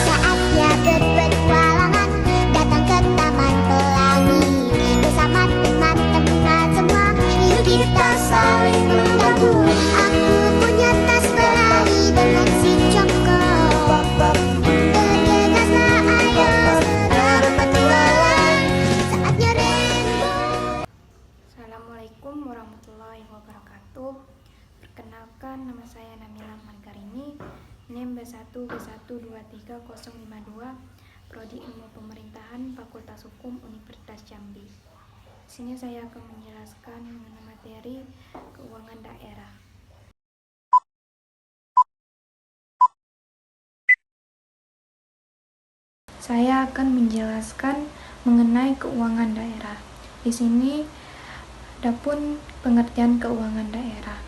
Saatnya berpetualangan, datang ke Taman Pelangi. Bersama teman-teman semua, yuk kita saling membantu. Aku punya tas berlari dengan si Joko. Bergegaslah ayo segera berpetualang. Saatnya rainbow. Assalamualaikum warahmatullahi wabarakatuh. Perkenalkan, nama saya Namila Margarini, NIM B1B1230052, Prodi Ilmu Pemerintahan, Fakultas Hukum Universitas Jambi. Di sini saya akan menjelaskan mengenai materi keuangan daerah. Saya akan menjelaskan mengenai keuangan daerah. Di sini adapun pengertian keuangan daerah.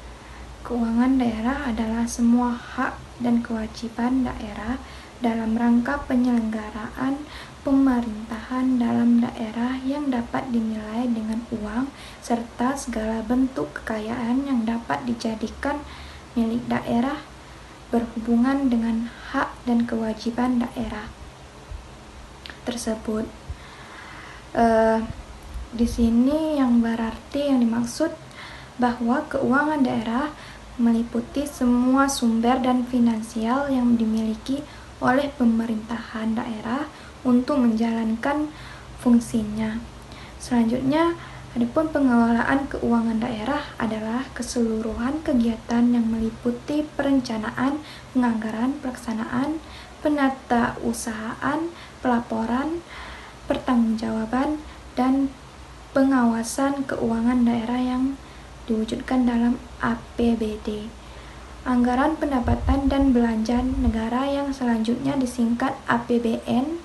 Keuangan daerah adalah semua hak dan kewajiban daerah dalam rangka penyelenggaraan pemerintahan dalam daerah yang dapat dinilai dengan uang serta segala bentuk kekayaan yang dapat dijadikan milik daerah berhubungan dengan hak dan kewajiban daerah tersebut. Di sini yang berarti yang dimaksud bahwa keuangan daerah meliputi semua sumber dan finansial yang dimiliki oleh pemerintahan daerah untuk menjalankan fungsinya. Selanjutnya, adapun pengelolaan keuangan daerah adalah keseluruhan kegiatan yang meliputi perencanaan, penganggaran, pelaksanaan, penatausahaan, pelaporan, pertanggungjawaban, dan pengawasan keuangan daerah yang diwujudkan dalam APBD. Anggaran pendapatan dan belanja negara yang selanjutnya disingkat APBN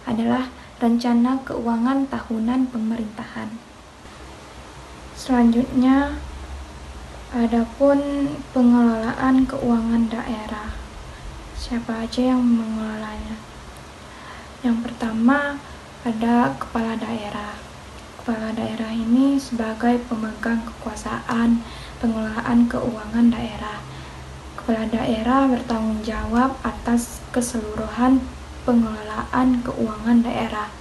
adalah rencana keuangan tahunan pemerintahan. Selanjutnya, adapun pengelolaan keuangan daerah. Siapa aja yang mengelolanya? Yang pertama ada kepala daerah. Kepala daerah ini sebagai pemegang kekuasaan pengelolaan keuangan daerah. Kepala daerah bertanggung jawab atas keseluruhan pengelolaan keuangan daerah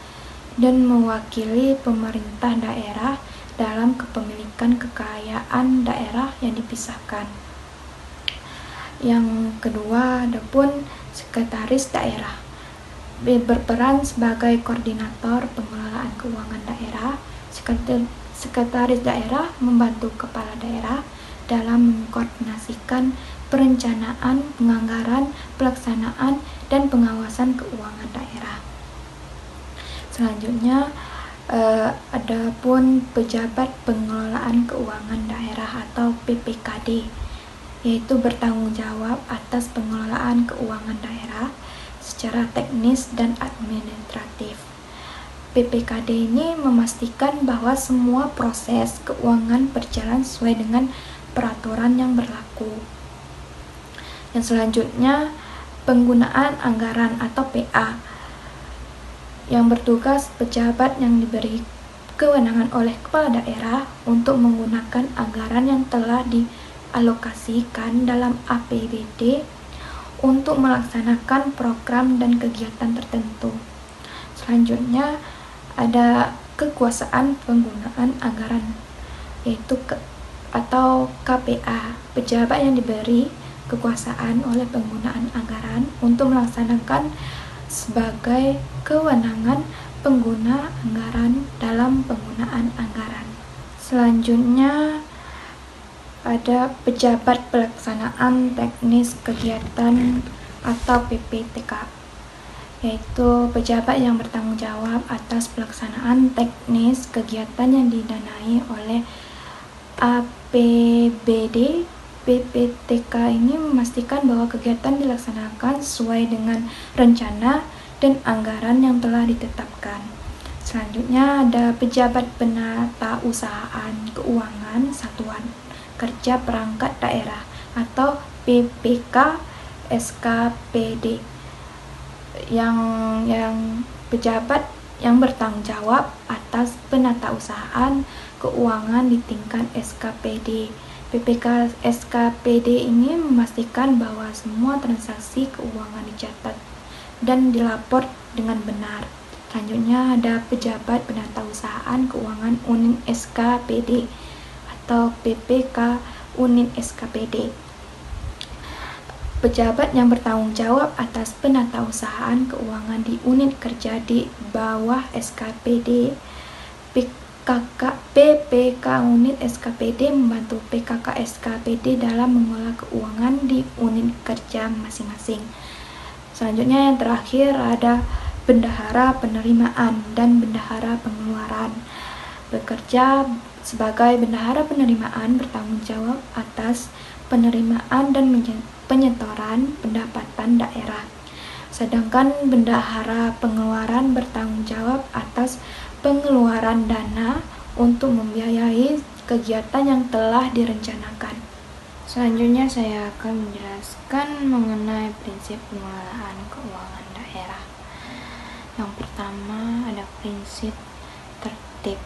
dan mewakili pemerintah daerah dalam kepemilikan kekayaan daerah yang dipisahkan. Yang kedua, adapun sekretaris daerah berperan sebagai koordinator pengelolaan keuangan daerah. Sekretaris daerah membantu kepala daerah dalam mengkoordinasikan perencanaan, penganggaran, pelaksanaan, dan pengawasan keuangan daerah. Selanjutnya, adapun pejabat pengelolaan keuangan daerah atau PPKD, yaitu bertanggung jawab atas pengelolaan keuangan daerah secara teknis dan administratif. PPKD ini memastikan bahwa semua proses keuangan berjalan sesuai dengan peraturan yang berlaku. Yang selanjutnya, penggunaan anggaran atau PA, yang bertugas pejabat yang diberi kewenangan oleh kepala daerah untuk menggunakan anggaran yang telah dialokasikan dalam APBD untuk melaksanakan program dan kegiatan tertentu. Selanjutnya, ada kekuasaan penggunaan anggaran, yaitu atau KPA, pejabat yang diberi kekuasaan oleh penggunaan anggaran untuk melaksanakan sebagai kewenangan pengguna anggaran dalam penggunaan anggaran. Selanjutnya, ada pejabat pelaksanaan teknis kegiatan atau PPTK, yaitu pejabat yang bertanggung jawab atas pelaksanaan teknis kegiatan yang didanai oleh APBD. PPTK ini memastikan bahwa kegiatan dilaksanakan sesuai dengan rencana dan anggaran yang telah ditetapkan. Selanjutnya ada pejabat penatausahaan keuangan satuan kerja perangkat daerah atau PPK SKPD, yang pejabat yang bertanggung jawab atas penatausahaan keuangan di tingkat SKPD PPK SKPD ini memastikan bahwa semua transaksi keuangan dicatat dan dilapor dengan benar. Selanjutnya ada pejabat penatausahaan keuangan unit SKPD atau PPK unit SKPD. Pejabat yang bertanggung jawab atas penatausahaan keuangan di unit kerja di bawah SKPD. PPK unit SKPD membantu PKK SKPD dalam mengelola keuangan di unit kerja masing-masing. Selanjutnya yang terakhir ada bendahara penerimaan dan bendahara pengeluaran. Bekerja sebagai bendahara penerimaan bertanggung jawab atas penerimaan dan penyetoran pendapatan daerah. Sedangkan bendahara pengeluaran bertanggung jawab atas pengeluaran dana untuk membiayai kegiatan yang telah direncanakan. Selanjutnya saya akan menjelaskan mengenai prinsip pengelolaan keuangan daerah. Yang pertama ada prinsip tertib.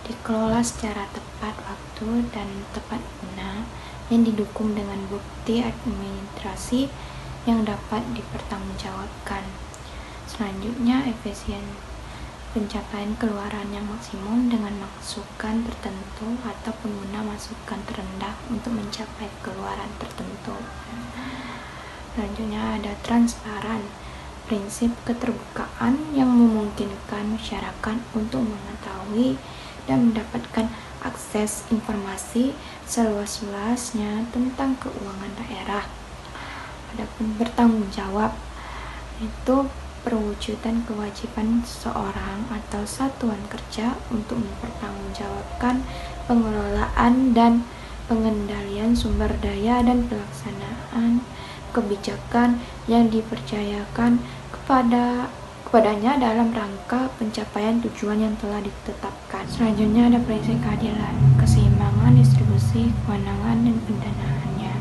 Dikelola secara tepat waktu dan tepat guna yang didukung dengan bukti administrasi yang dapat dipertanggungjawabkan. Selanjutnya efisien. Pencapaian keluaran yang maksimum dengan masukan tertentu atau pengguna masukan terendah untuk mencapai keluaran tertentu. Selanjutnya ada transparan. Prinsip keterbukaan yang memungkinkan masyarakat untuk mengetahui dan mendapatkan akses informasi seluas-luasnya tentang keuangan daerah. Adapun bertanggung jawab, itu perwujudan kewajiban seseorang atau satuan kerja untuk mempertanggungjawabkan pengelolaan dan pengendalian sumber daya dan pelaksanaan kebijakan yang dipercayakan kepadanya dalam rangka pencapaian tujuan yang telah ditetapkan. Selanjutnya ada prinsip keadilan, keseimbangan distribusi kewenangan dan pendanaannya.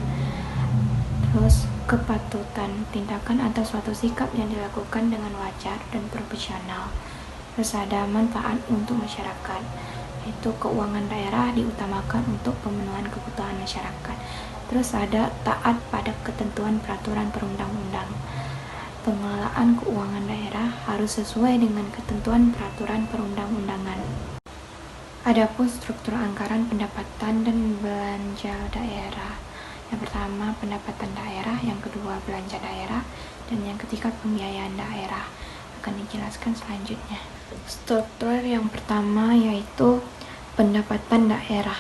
Terus kepatutan tindakan atau suatu sikap yang dilakukan dengan wajar dan proporsional. Terus ada manfaat untuk masyarakat, yaitu keuangan daerah diutamakan untuk pemenuhan kebutuhan masyarakat. Terus ada taat pada ketentuan peraturan perundang-undang. Pengelolaan keuangan daerah harus sesuai dengan ketentuan peraturan perundang-undangan. Adapun struktur anggaran pendapatan dan belanja daerah. Yang pertama pendapatan daerah, yang kedua belanja daerah, dan yang ketiga pembiayaan daerah. Akan dijelaskan selanjutnya. Struktur yang pertama yaitu pendapatan daerah.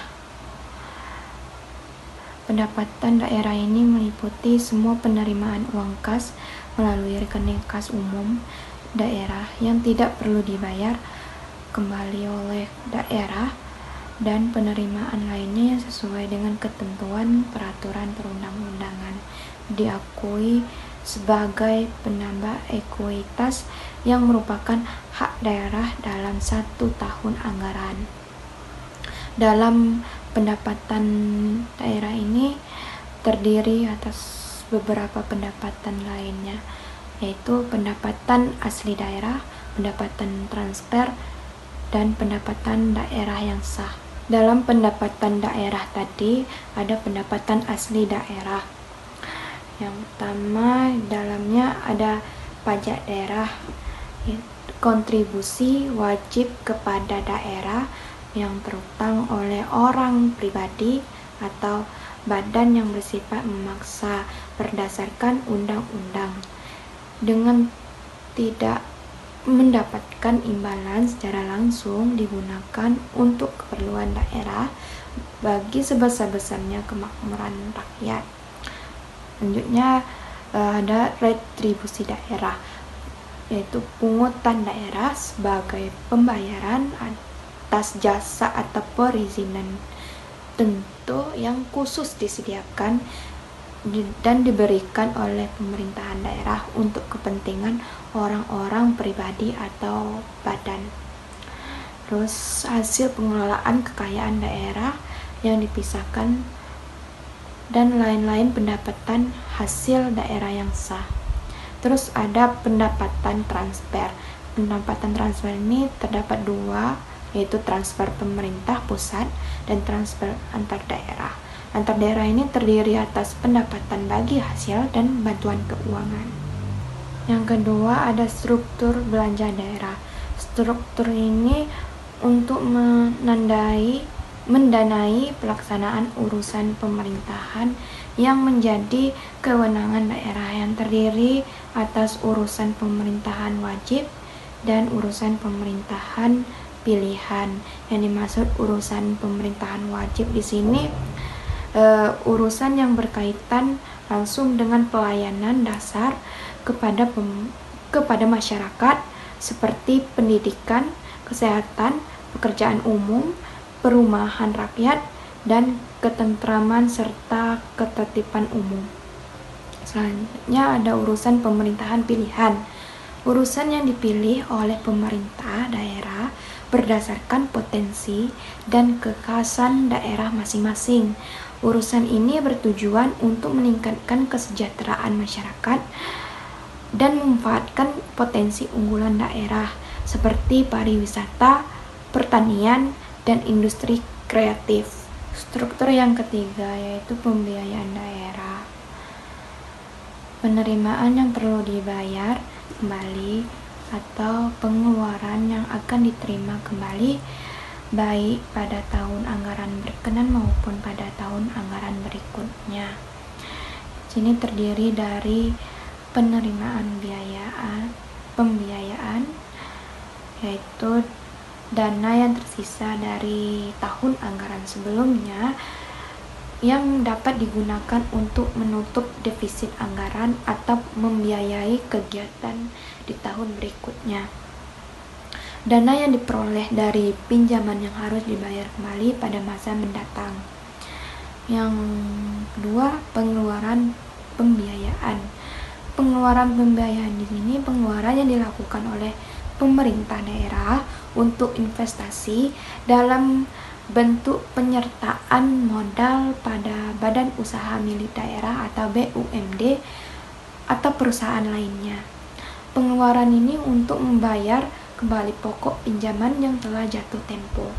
Pendapatan daerah ini meliputi semua penerimaan uang kas melalui rekening kas umum daerah yang tidak perlu dibayar kembali oleh daerah dan penerimaan lainnya yang sesuai dengan ketentuan peraturan perundang-undangan, diakui sebagai penambah ekuitas yang merupakan hak daerah dalam 1 tahun anggaran. Dalam pendapatan daerah ini terdiri atas beberapa pendapatan lainnya, yaitu pendapatan asli daerah, pendapatan transfer, dan pendapatan daerah yang sah. Dalam pendapatan daerah tadi ada pendapatan asli daerah. Yang pertama dalamnya ada pajak daerah, kontribusi wajib kepada daerah yang terutang oleh orang pribadi atau badan yang bersifat memaksa berdasarkan undang-undang dengan tidak mendapatkan imbalan secara langsung digunakan untuk keperluan daerah bagi sebesar-besarnya kemakmuran rakyat. Selanjutnya ada retribusi daerah, yaitu pungutan daerah sebagai pembayaran atas jasa atau perizinan tentu yang khusus disediakan dan diberikan oleh pemerintahan daerah untuk kepentingan orang-orang pribadi atau badan. Terus hasil pengelolaan kekayaan daerah yang dipisahkan dan lain-lain pendapatan hasil daerah yang sah. Terus ada pendapatan transfer. Pendapatan transfer ini terdapat 2, yaitu transfer pemerintah pusat dan transfer antar daerah. antar daerah ini terdiri atas pendapatan bagi hasil dan bantuan keuangan. Yang kedua ada struktur belanja daerah. Struktur ini untuk mendanai pelaksanaan urusan pemerintahan yang menjadi kewenangan daerah, yang terdiri atas urusan pemerintahan wajib dan urusan pemerintahan pilihan. Yang dimaksud urusan pemerintahan wajib di sini urusan yang berkaitan langsung dengan pelayanan dasar kepada masyarakat seperti pendidikan, kesehatan, pekerjaan umum, perumahan rakyat, dan ketentraman serta ketertiban umum. Selanjutnya ada urusan pemerintahan pilihan. Urusan yang dipilih oleh pemerintah daerah berdasarkan potensi dan kekhasan daerah masing-masing. Urusan ini bertujuan untuk meningkatkan kesejahteraan masyarakat dan memanfaatkan potensi unggulan daerah seperti pariwisata, pertanian, dan industri kreatif. Struktur yang ketiga yaitu pembiayaan daerah. Penerimaan yang perlu dibayar kembali atau pengeluaran yang akan diterima kembali baik pada tahun anggaran berkenan maupun pada tahun anggaran berikutnya. Sini terdiri dari penerimaan pembiayaan yaitu dana yang tersisa dari tahun anggaran sebelumnya yang dapat digunakan untuk menutup defisit anggaran atau membiayai kegiatan di tahun berikutnya. Dana yang diperoleh dari pinjaman yang harus dibayar kembali pada masa mendatang. Yang kedua, pengeluaran pembiayaan. Pengeluaran pembiayaan di sini pengeluaran yang dilakukan oleh pemerintah daerah untuk investasi dalam bentuk penyertaan modal pada badan usaha milik daerah atau BUMD atau perusahaan lainnya. Pengeluaran ini untuk membayar kembali pokok pinjaman yang telah jatuh tempo.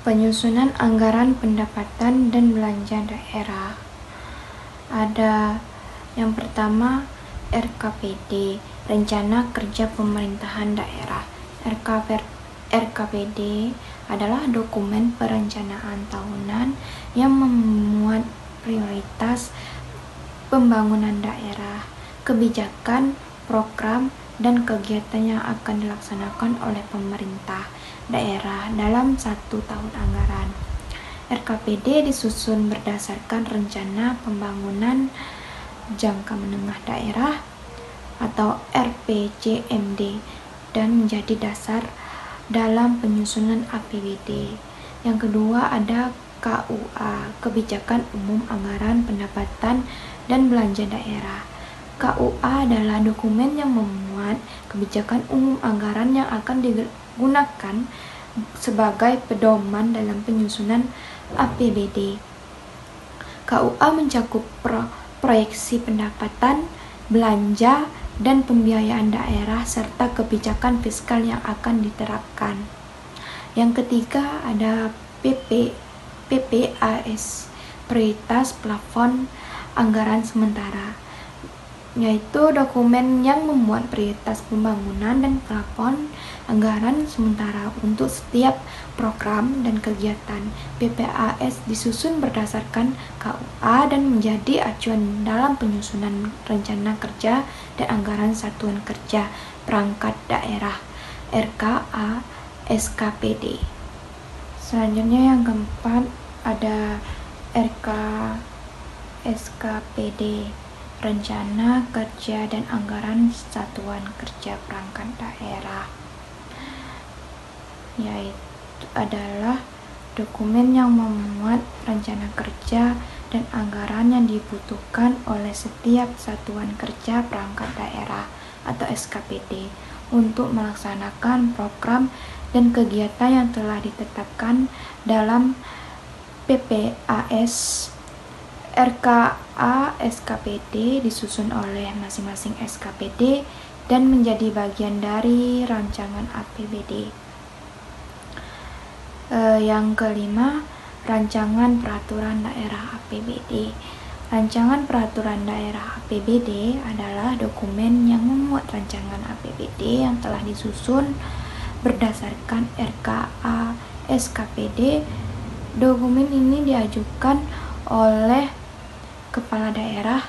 Penyusunan anggaran pendapatan dan belanja daerah. Ada yang pertama RKPD, Rencana Kerja Pemerintahan Daerah. RKPD adalah dokumen perencanaan tahunan yang memuat prioritas pembangunan daerah, kebijakan, program, dan kegiatan yang akan dilaksanakan oleh pemerintah daerah dalam 1 tahun anggaran. RKPD disusun berdasarkan rencana pembangunan jangka menengah daerah atau RPJMD dan menjadi dasar dalam penyusunan APBD. Yang kedua ada KUA, Kebijakan Umum Anggaran Pendapatan dan Belanja Daerah. KUA adalah dokumen yang memuat kebijakan umum anggaran yang akan digunakan sebagai pedoman dalam penyusunan APBD. KUA mencakup proyeksi pendapatan, belanja, dan pembiayaan daerah serta kebijakan fiskal yang akan diterapkan. Yang ketiga ada PPAS, Prioritas Plafon Anggaran Sementara, yaitu dokumen yang memuat prioritas pembangunan dan plafon anggaran sementara untuk setiap program dan kegiatan. PPAS disusun berdasarkan KUA dan menjadi acuan dalam penyusunan rencana kerja dan anggaran satuan kerja perangkat daerah RKA SKPD. Selanjutnya yang keempat ada RK SKPD, Rencana Kerja dan Anggaran Satuan Kerja Perangkat Daerah, yaitu adalah dokumen yang memuat rencana kerja dan anggaran yang dibutuhkan oleh setiap satuan kerja perangkat daerah atau SKPD untuk melaksanakan program dan kegiatan yang telah ditetapkan dalam PPAS. RKA SKPD disusun oleh masing-masing SKPD dan menjadi bagian dari rancangan APBD. Yang kelima Rancangan Peraturan Daerah APBD. Rancangan Peraturan Daerah APBD adalah dokumen yang memuat rancangan APBD yang telah disusun berdasarkan RKA SKPD. Dokumen ini diajukan oleh kepala daerah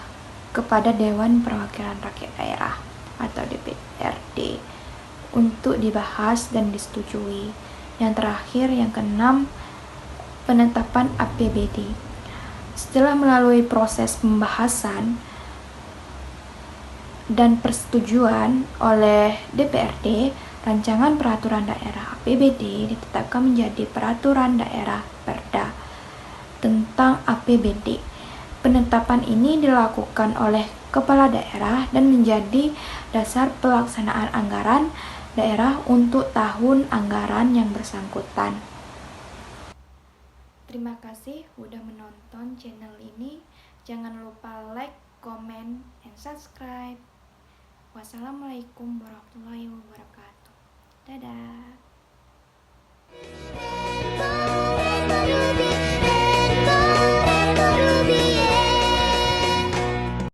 kepada Dewan Perwakilan Rakyat Daerah atau DPRD untuk dibahas dan disetujui. Yang terakhir, yang keenam, penetapan APBD. Setelah melalui proses pembahasan dan persetujuan oleh DPRD, rancangan peraturan daerah APBD ditetapkan menjadi peraturan daerah Perda tentang APBD. Penetapan ini dilakukan oleh kepala daerah dan menjadi dasar pelaksanaan anggaran daerah untuk tahun anggaran yang bersangkutan. Terima kasih sudah menonton channel ini. Jangan lupa like, comment, and subscribe. Wassalamualaikum warahmatullahi wabarakatuh. Dadah.